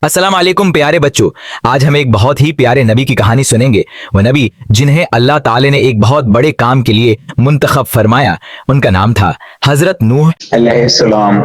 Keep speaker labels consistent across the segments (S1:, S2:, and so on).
S1: अस्सलाम वालेकुम प्यारे बच्चों, आज हम एक बहुत ही प्यारे नबी की कहानी सुनेंगे। वो नबी जिन्हें अल्लाह ताला ने एक बहुत बड़े काम के लिए मुंतखब फरमाया, उनका नाम था हजरत नूह अलैहिस्सलाम।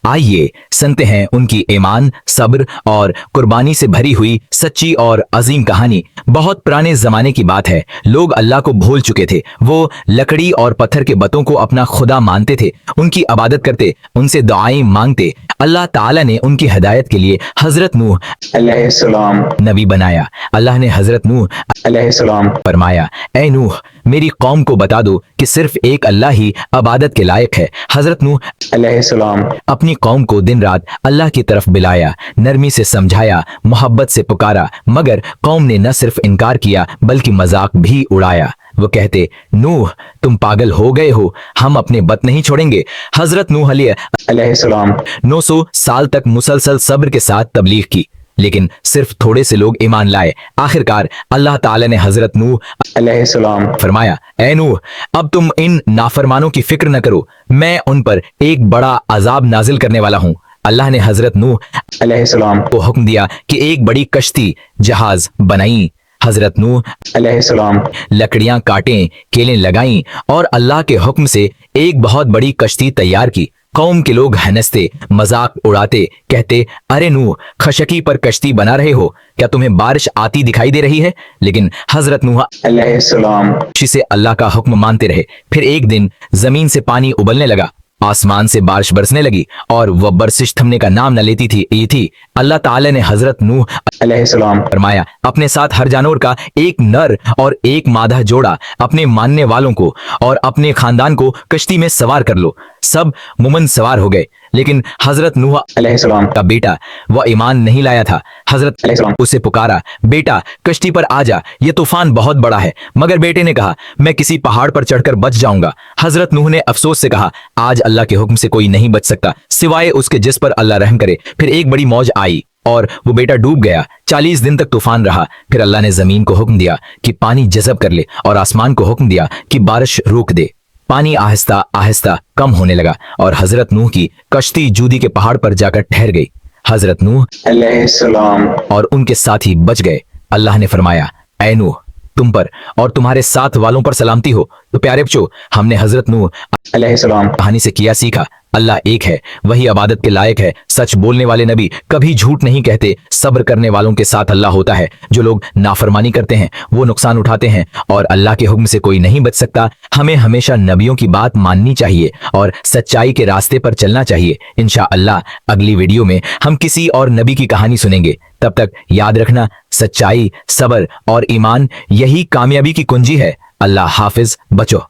S1: आइए सुनते हैं उनकी ईमान, सब्र और कुर्बानी से भरी हुई सच्ची और अजीम कहानी। बहुत पुराने जमाने की बात है। लोग अल्लाह को भूल चुके थे। वो लकड़ी और पत्थर के बतों को अपना खुदा मानते थे, उनकी इबादत करते, उनसे दुआएं मांगते। अल्लाह ताला ने उनकी हिदायत के लिए हजरत नूह अलैहिस्सलाम नबी बनाया। अल्लाह ने हजरत नूह अलैहिस्सलाम फरमाया, ए नूह, मेरी कौम को बता दो कि सिर्फ एक अल्लाह ही इबादत के लायक है। हजरत नूह अलैहिस्सलाम अपनी कौम को दिन रात अल्लाह की तरफ बुलाया, नरमी से समझाया, मोहब्बत से पुकारा, मगर कौम ने न सिर्फ इनकार किया बल्कि मजाक भी उड़ाया। वो कहते, नूह तुम पागल हो गए हो, हम अपने बत नहीं छोड़ेंगे। हजरत नूह अलैहिस्सलाम 900 साल तक मुसलसल सब्र के साथ तबलीग की, लेकिन सिर्फ थोड़े से लोग ईमान लाए। आखिरकार अल्लाह ताला ने हजरत नूह अलैहिस्सलाम फरमाया, ए नूह, अब तुम इन नाफरमानों की फिक्र न करो, मैं उन पर एक बड़ा अजाब नाजिल करने वाला हूँ। अल्लाह ने हजरत नूह अलैहिस्सलाम को हुक्म दिया कि एक बड़ी कश्ती जहाज बनाई। हजरत नूह अलैहिस्सलाम लकड़ियां काटें, केलें लगाईं और अल्लाह के हुक्म से एक बहुत बड़ी कश्ती तैयार की। कौम के लोग हंसते, मजाक उड़ाते, कहते, अरे नूह, खशकी पर कश्ती बना रहे हो, क्या तुम्हें बारिश आती दिखाई दे रही है? लेकिन हजरत नूह अलैहिस्सलाम से अल्लाह का हुक्म मानते रहे। फिर एक दिन जमीन से पानी उबलने लगा, आसमान से बारिश बरसने लगी और वह बरसिश थमने का नाम न लेती थी। अल्लाह ताला ने हजरत नूह अलैहिस्सलाम फरमाया, अपने साथ हर जानवर का एक नर और एक मादा जोड़ा, अपने मानने वालों को और अपने खानदान को कश्ती में सवार कर लो। सब मुमन सवार हो गए, लेकिन हजरत नूह अलैहिस्सलाम का बेटा वह ईमान नहीं लाया था। हजरत अलैहिस्सलाम उसे पुकारा, बेटा कश्ती पर आ जा, ये तूफान बहुत बड़ा है। मगर बेटे ने कहा, मैं किसी पहाड़ पर चढ़कर बच जाऊंगा। हजरत नूह ने अफसोस से कहा, आज अल्लाह के हुक्म से कोई नहीं बच सकता सिवाय उसके जिस पर अल्लाह रहम करे। फिर एक बड़ी मौज आई और वो बेटा डूब गया। 40 दिन तक तूफान रहा। फिर अल्लाह ने जमीन को हुक्म दिया कि पानी जज़ब कर ले और आसमान को हुक्म दिया कि बारिश रोक दे। पानी आहिस्ता आहिस्ता कम होने लगा और हजरत नूह की कश्ती जूदी के पहाड़ पर जाकर ठहर गई। हजरत नूह अलैहिस्सलाम और उनके साथी बच गए। अल्लाह ने फरमाया, ऐ नूह, तुम पर और तुम्हारे साथ वालों पर सलामती हो। तो प्यारे बच्चों, हमने हजरत नूह अलैहिस्सलाम कहानी से किया सीखा, अल्लाह एक है, वही इबादत के लायक है। सच बोलने वाले नबी कभी झूठ नहीं कहते। सब्र करने वालों के साथ अल्लाह होता है। जो लोग नाफरमानी करते हैं वो नुकसान उठाते हैं और अल्लाह के हुक्म से कोई नहीं बच सकता। हमें हमेशा नबियों की बात माननी चाहिए और सच्चाई के रास्ते पर चलना चाहिए। इंशाअल्लाह अगली वीडियो में हम किसी और नबी की कहानी सुनेंगे। तब तक याद रखना, सच्चाई, सब्र और ईमान यही कामयाबी की कुंजी है। अल्लाह हाफिज। बचो।